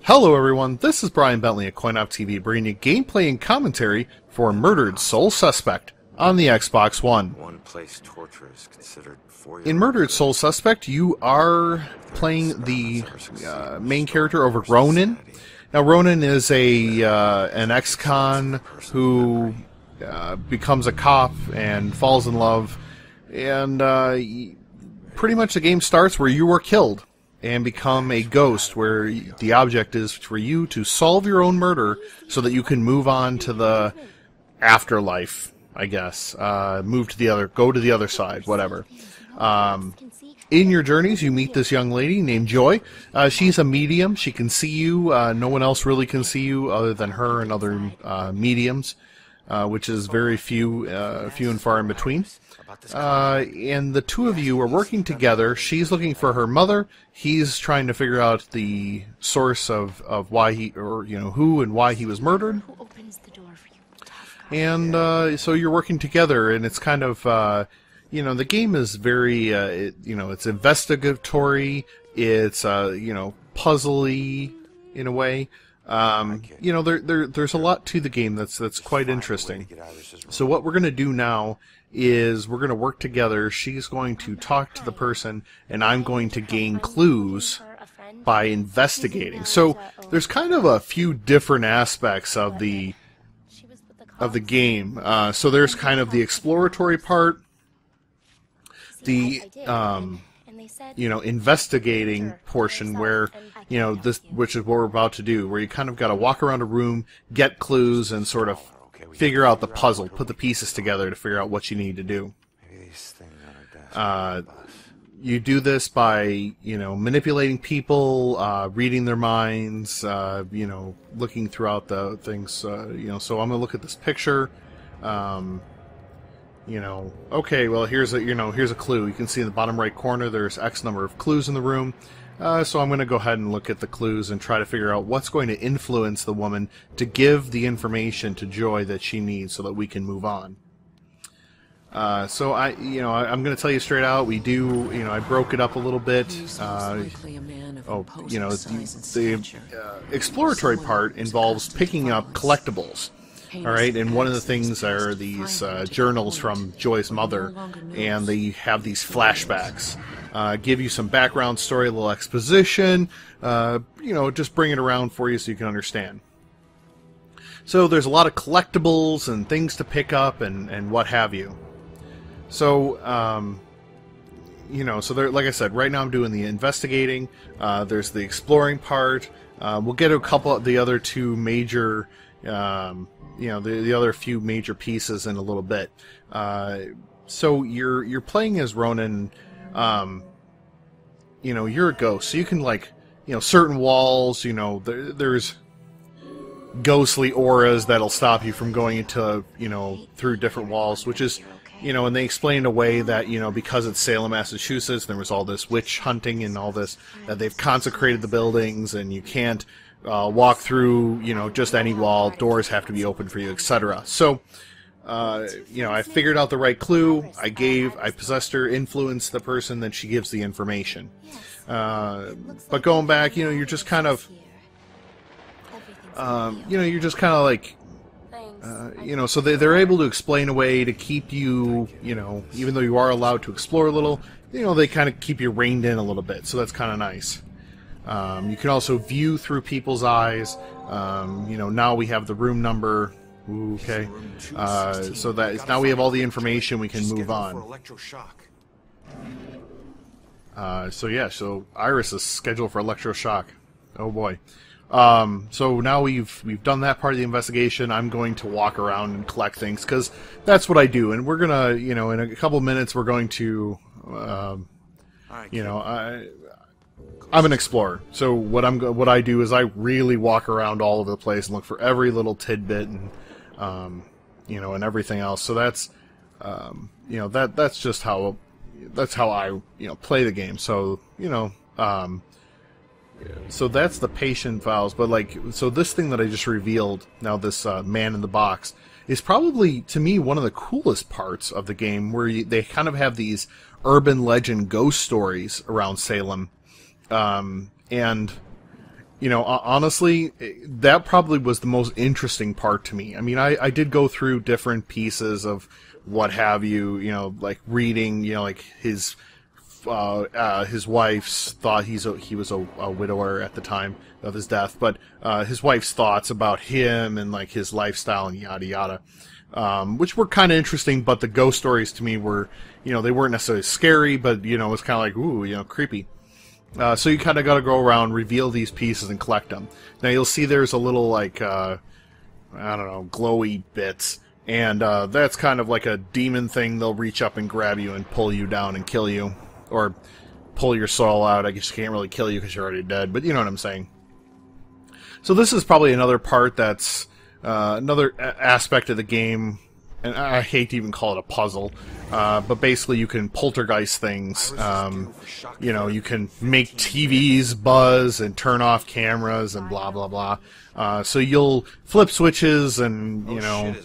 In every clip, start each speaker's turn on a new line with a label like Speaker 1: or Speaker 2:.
Speaker 1: Hello everyone, this is Brian Bentley at CoinOpTV bringing you gameplay and commentary for Murdered Soul Suspect on the Xbox One. In Murdered Soul Suspect, you are playing the main character over Ronan. Now Ronan is an ex-con who becomes a cop and falls in love, and pretty much the game starts where you were killed and become a ghost, where the object is for you to solve your own murder so that you can move on to the afterlife, I guess. Go to the other side, whatever. In your journeys, you meet this young lady named Joy. She's a medium. She can see you. No one else really can see you other than her and other mediums, which is very few and far in between. And the two of you are working together. She's looking for her mother. He's trying to figure out the source of why who and why he was murdered. And so you're working together, and it's kind of the game is very it's investigatory. It's puzzly in a way. There's a lot to the game that's quite interesting. So what we're going to do now is we're going to work together. She's going to talk to the person, and I'm going to gain clues by investigating. So there's kind of a few different aspects of the game. So there's kind of the exploratory part, the investigating portion where which is what we're about to do, where you kind of got to walk around a room, get clues, and sort of figure out the puzzle, put the pieces together to figure out what you need to do. You do this by manipulating people, reading their minds, looking throughout the things. So I'm gonna look at this picture. Okay, well here's a clue. You can see in the bottom right corner there's X number of clues in the room. So I'm going to go ahead and look at the clues and try to figure out what's going to influence the woman to give the information to Joy that she needs so that we can move on. So I'm going to tell you straight out, we do, I broke it up a little bit. The exploratory part involves picking up collectibles. Alright, and one of the things are these journals from Joy's mother, and they have these flashbacks. Give you some background story, a little exposition, just bring it around for you so you can understand. So there's a lot of collectibles and things to pick up and what have you. So, so there, like I said, right now I'm doing the investigating. There's the exploring part. We'll get to a couple of the other two major the other few major pieces in a little bit. So you're playing as Ronan. You're a ghost, so you can certain walls. There's ghostly auras that'll stop you from going into through different walls, which is and they explained away that because it's Salem, Massachusetts, there was all this witch hunting and all this, that they've consecrated the buildings and you can't walk through, just any wall. Doors have to be open for you, etc. So, I figured out the right clue. I possessed her, influenced the person, then she gives the information. But going back, you're just kind of, so they're able to explain a way to keep you, even though you are allowed to explore a little, they kind of keep you reined in a little bit. So that's kind of nice. You can also view through people's eyes. Now we have the room number. Ooh, okay. So that now we have all the information. We can move on. So Iris is scheduled for electroshock. Oh boy. So now we've done that part of the investigation. I'm going to walk around and collect things because that's what I do. And we're gonna, in a couple minutes, we're going to, I'm an explorer, so what I do is I really walk around all over the place and look for every little tidbit and and everything else. So that's that's just how I play the game. So so that's the patient files. But so this thing that I just revealed now, this man in the box, is probably to me one of the coolest parts of the game, where they kind of have these urban legend ghost stories around Salem. And you know, honestly, that probably was the most interesting part to me. I mean, I did go through different pieces of what have you, you know, like reading, you know, like his wife's thought he was a widower at the time of his death, but his wife's thoughts about him and like his lifestyle and yada yada, which were kind of interesting. But the ghost stories to me were, you know, they weren't necessarily scary, but you know, it was kind of like, ooh, you know, creepy. So you kind of got to go around, reveal these pieces, and collect them. Now you'll see there's a little like I don't know, glowy bits. And that's kind of like a demon thing. They'll reach up and grab you and pull you down and kill you. Or pull your soul out. I guess you can't really kill you because you're already dead. But you know what I'm saying. So this is probably another part that's another aspect of the game. And I hate to even call it a puzzle. But basically you can poltergeist things. You know, you can make TVs buzz and turn off cameras and blah, blah, blah. So you'll flip switches and, you know,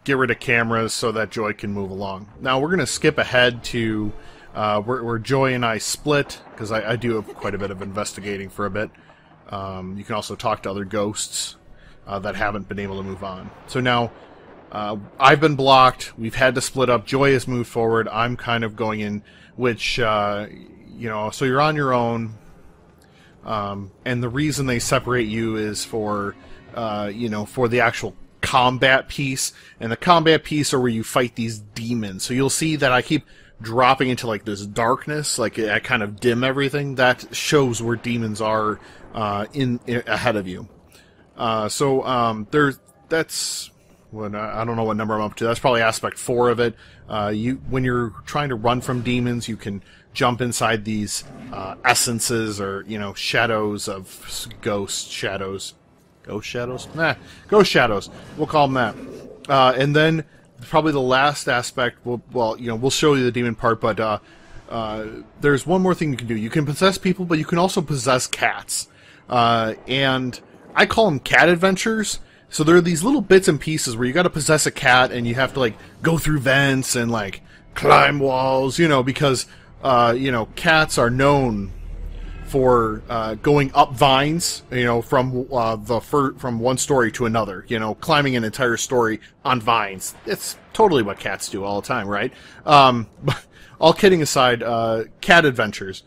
Speaker 1: get rid of cameras so that Joy can move along. Now we're going to skip ahead to where Joy and I split, because I do have quite a bit of investigating for a bit. You can also talk to other ghosts that haven't been able to move on. So now I've been blocked. We've had to split up. Joy has moved forward. I'm kind of going in, which, you know, so you're on your own. And the reason they separate you is for, you know, for the actual combat piece. And the combat piece are where you fight these demons. So you'll see that I keep dropping into, like, this darkness. Like, I kind of dim everything. That shows where demons are in ahead of you. That's... When, I don't know what number I'm up to. That's probably aspect 4 of it. When you're trying to run from demons, you can jump inside these essences or, you know, shadows of ghost shadows. Ghost shadows? Nah, ghost shadows. We'll call them that. And then probably the last aspect, well, you know, we'll show you the demon part, but there's one more thing you can do. You can possess people, but you can also possess cats. And I call them cat adventures. So there are these little bits and pieces where you got to possess a cat, and you have to like go through vents and like climb walls, you know, because you know, cats are known for going up vines, you know, from from one story to another, you know, climbing an entire story on vines. It's totally what cats do all the time, right? But all kidding aside, cat adventures.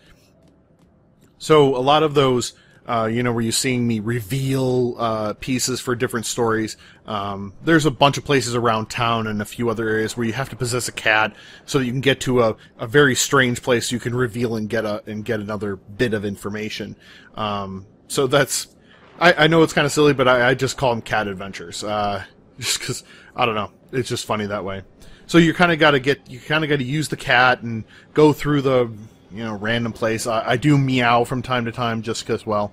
Speaker 1: So a lot of those. You know, where you're seeing me reveal pieces for different stories. There's a bunch of places around town and a few other areas where you have to possess a cat so that you can get to a very strange place you can reveal and get another bit of information. So that's... I know it's kind of silly, but I just call them cat adventures. Just because, I don't know, it's just funny that way. So you kind of got to use the cat and go through the... you know, random place. I do meow from time to time just because, well,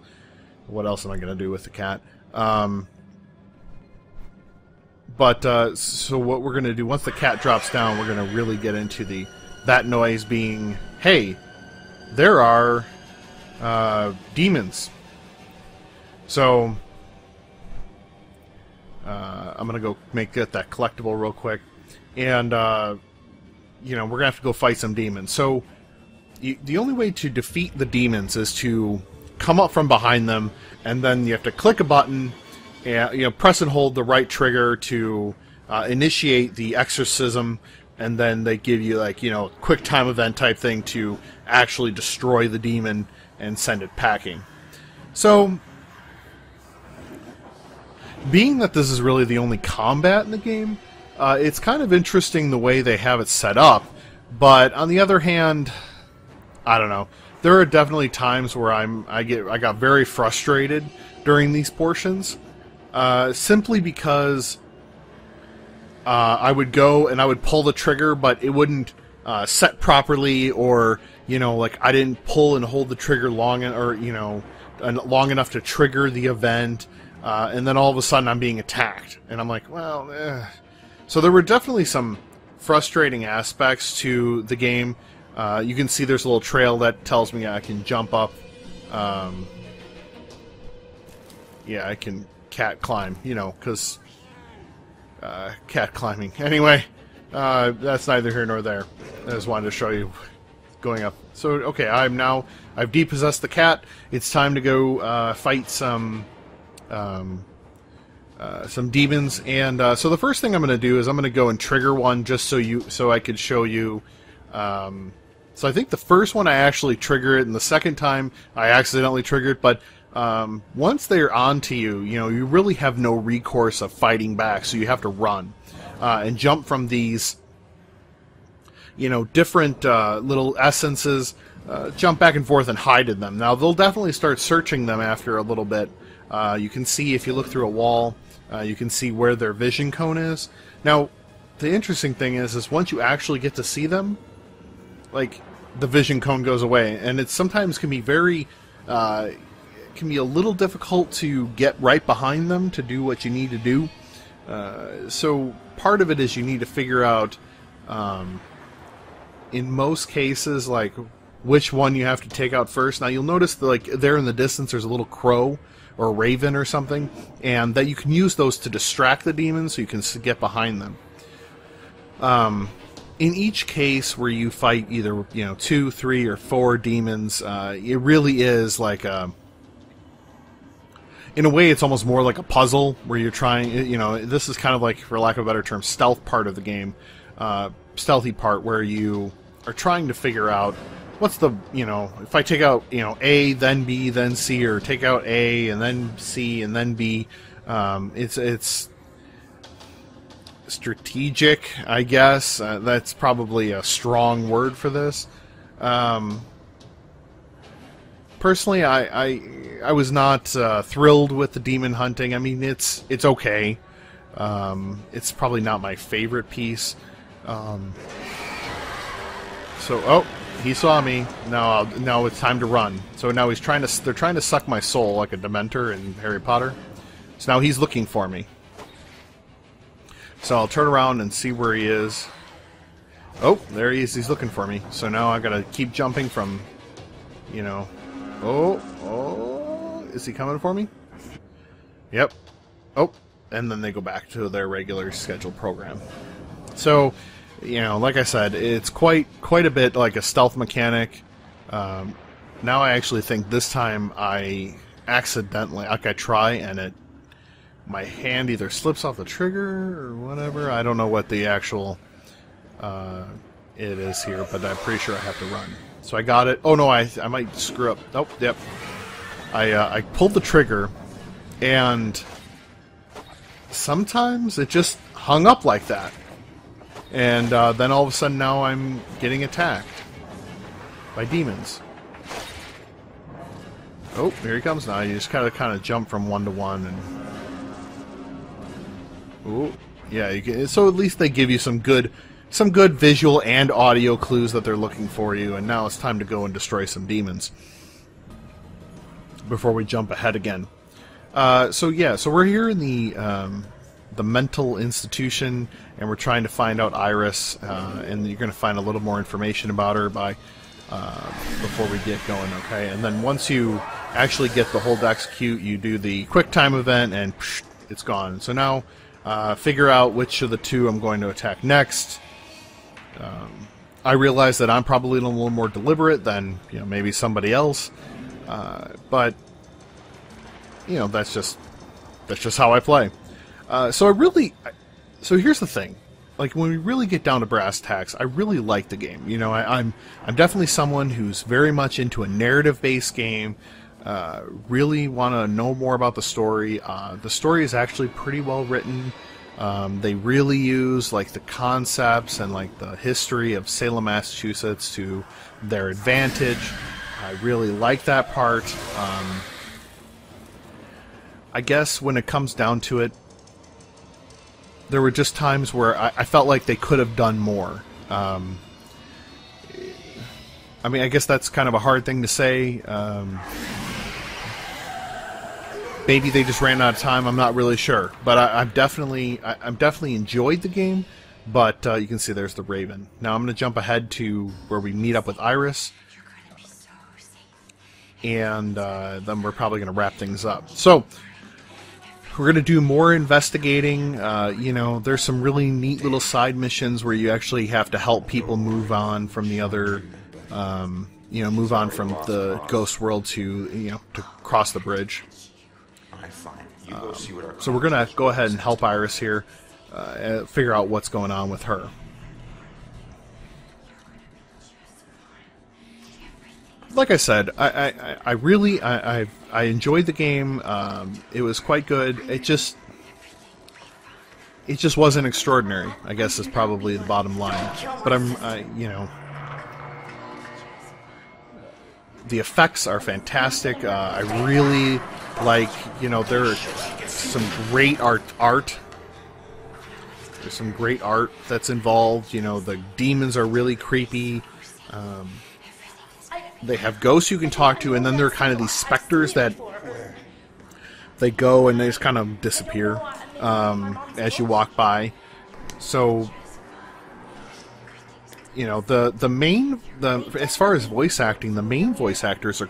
Speaker 1: what else am I going to do with the cat? So what we're going to do, once the cat drops down, we're going to really get into that noise being, hey, there are demons. So I'm going to go get that collectible real quick. And, you know, we're going to have to go fight some demons. So the only way to defeat the demons is to come up from behind them, and then you have to click a button, and, you know, press and hold the right trigger to initiate the exorcism, and then they give you, like, you know, quick time event type thing to actually destroy the demon and send it packing. So, being that this is really the only combat in the game, it's kind of interesting the way they have it set up, but on the other hand, I don't know. There are definitely times where I got very frustrated during these portions, simply because I would go and I would pull the trigger, but it wouldn't set properly, or, you know, like I didn't pull and hold the trigger long enough to trigger the event, and then all of a sudden I'm being attacked, and I'm like, well, So there were definitely some frustrating aspects to the game. You can see there's a little trail that tells me I can jump up. Yeah, I can cat climb, you know, because cat climbing. Anyway, that's neither here nor there. I just wanted to show you going up. So, okay, I've depossessed the cat. It's time to go fight some demons. And so the first thing I'm going to do is I'm going to go and trigger one just so I could show you. So I think the first one I actually trigger it, and the second time I accidentally triggered. But once they're onto you, you really have no recourse of fighting back. So you have to run and jump from these, different little essences. Jump back and forth and hide in them. Now they'll definitely start searching them after a little bit. You can see if you look through a wall, you can see where their vision cone is. Now, the interesting thing is once you actually get to see them, like, the vision cone goes away, and it sometimes can be very, can be a little difficult to get right behind them to do what you need to do. So part of it is you need to figure out, in most cases, like, which one you have to take out first. Now you'll notice that, like, there in the distance there's a little crow or a raven or something, and that you can use those to distract the demons so you can get behind them. In each case where you fight either 2, 3, or 4 demons, it really is like a... In a way, it's almost more like a puzzle where you're trying... this is kind of like, for lack of a better term, stealth part of the game. Stealthy part where you are trying to figure out what's the... if I take out, A, then B, then C, or take out A, and then C, and then B, it's strategic, I guess. That's probably a strong word for this. Personally, I was not thrilled with the demon hunting. I mean, it's okay. It's probably not my favorite piece. Oh, he saw me. Now it's time to run. So now they're trying to suck my soul like a Dementor in Harry Potter. So now he's looking for me. So I'll turn around and see where he is. Oh, there he is. He's looking for me. So now I gotta keep jumping from, Oh, is he coming for me? Yep. Oh, and then they go back to their regular scheduled program. So, like I said, it's quite a bit like a stealth mechanic. Now I actually think this time I accidentally, I try and my hand either slips off the trigger or whatever. I don't know what the actual it is here, but I'm pretty sure I have to run. So I got it. Oh no, I might screw up. Oh, yep. I pulled the trigger, and sometimes it just hung up like that. And then all of a sudden now I'm getting attacked by demons. Oh, here he comes now. You just kind of jump from one to one, and ooh, yeah. You can, so at least they give you some good visual and audio clues that they're looking for you. And now it's time to go and destroy some demons before we jump ahead again. So we're here in the mental institution, and we're trying to find out Iris, and you're going to find a little more information about her before we get going, okay? And then once you actually get the hold execute, you do the quick time event, and psh, it's gone. So now figure out which of the two I'm going to attack next. I realize that I'm probably a little more deliberate than maybe somebody else, but that's just how I play. So here's the thing. Like, when we really get down to brass tacks, I really like the game. I'm definitely someone who's very much into a narrative-based game. Really want to know more about the story. The story is actually pretty well written. They really use like the concepts and like the history of Salem, Massachusetts to their advantage. I really like that part. I guess when it comes down to it, there were just times where I felt like they could have done more. I mean, I guess that's kind of a hard thing to say. Maybe they just ran out of time. I'm not really sure, but I've definitely enjoyed the game. But you can see there's the Raven. Now I'm going to jump ahead to where we meet up with Iris, and then we're probably going to wrap things up. So we're going to do more investigating. There's some really neat little side missions where you actually have to help people move on from the other you know, move on from the ghost world to, you know, to cross the bridge. So we're gonna go ahead and help Iris here, figure out what's going on with her. Like I said, I really enjoyed the game. It was quite good. It just wasn't extraordinary, I guess, is probably the bottom line. But you know, the effects are fantastic. I really like, you know, there's some great art. There's some great art that's involved. You know, the demons are really creepy. They have ghosts you can talk to, and then they're kind of these specters that they go and they just kind of disappear as you walk by. So, you know, as far as voice acting, the main voice actors are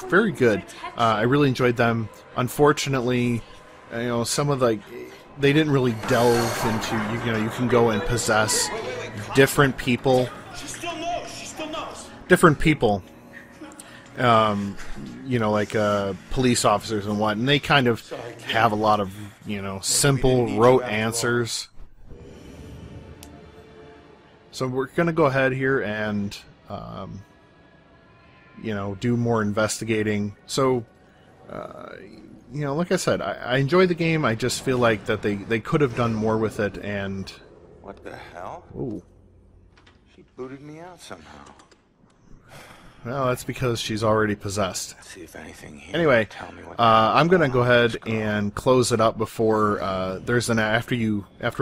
Speaker 1: very good. I really enjoyed them. Unfortunately, you know, some of they didn't really delve into, you know, you can go and possess different people. Different people, you know, like police officers and what, and they kind of have a lot of, you know, simple, rote answers. So we're going to go ahead here and, you know, do more investigating. So, you know, like I said, I enjoyed the game. I just feel like that they could have done more with it, and...
Speaker 2: What the hell?
Speaker 1: Ooh.
Speaker 2: She booted me out somehow.
Speaker 1: Well, that's because she's already possessed.
Speaker 2: Let's see if anything here.
Speaker 1: Anyway, I'm gonna go ahead and close it up before there's an after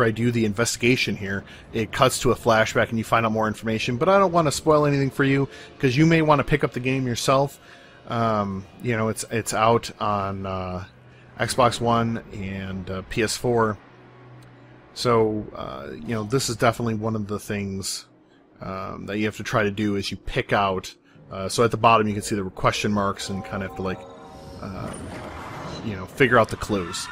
Speaker 1: I do the investigation here. It cuts to a flashback and you find out more information. But I don't want to spoil anything for you because you may want to pick up the game yourself. You know, it's out on Xbox One and PS4. So you know, this is definitely one of the things that you have to try to do is you pick out. So at the bottom you can see the question marks and kind of have to, like, you know, figure out the clues.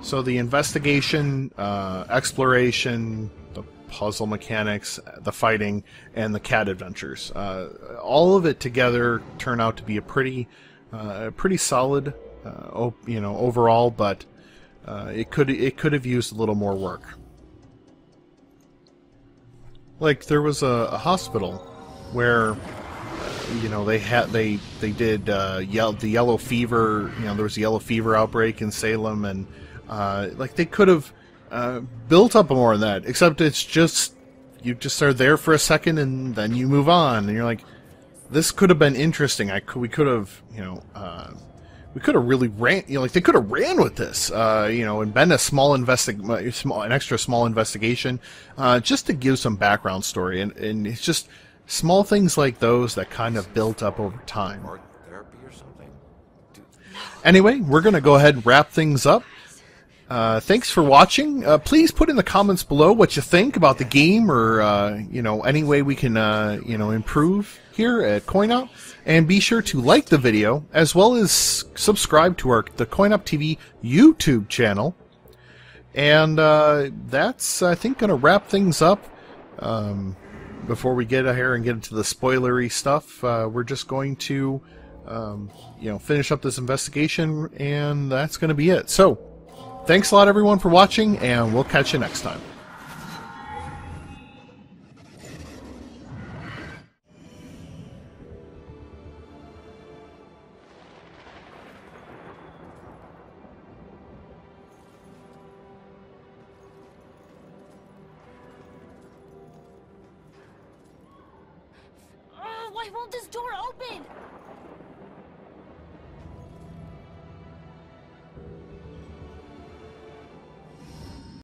Speaker 1: So the investigation, exploration, the puzzle mechanics, the fighting, and the cat adventures. All of it together turn out to be a pretty solid, you know, overall, but it could have used a little more work. Like, there was a hospital where, you know, they did the yellow fever. You know, there was a yellow fever outbreak in Salem, and like, they could have built up more of that. Except it's just, you just are there for a second and then you move on, and you're like, this could have been interesting. We could have, you know, we could have really ran. You know, like, they could have ran with this, you know, and been a an extra small investigation, just to give some background story, and it's just small things like those that kind of built up over time. Anyway, we're going to go ahead and wrap things up. Thanks for watching. Please put in the comments below what you think about the game, or you know, any way we can you know, improve here at CoinOp. And be sure to like the video as well as subscribe to the CoinOpTV YouTube channel. And that's, I think, going to wrap things up. Before we get here and get into the spoilery stuff, we're just going to, you know, finish up this investigation, and that's going to be it. So, thanks a lot, everyone, for watching, and we'll catch you next time.
Speaker 3: Why won't this door open?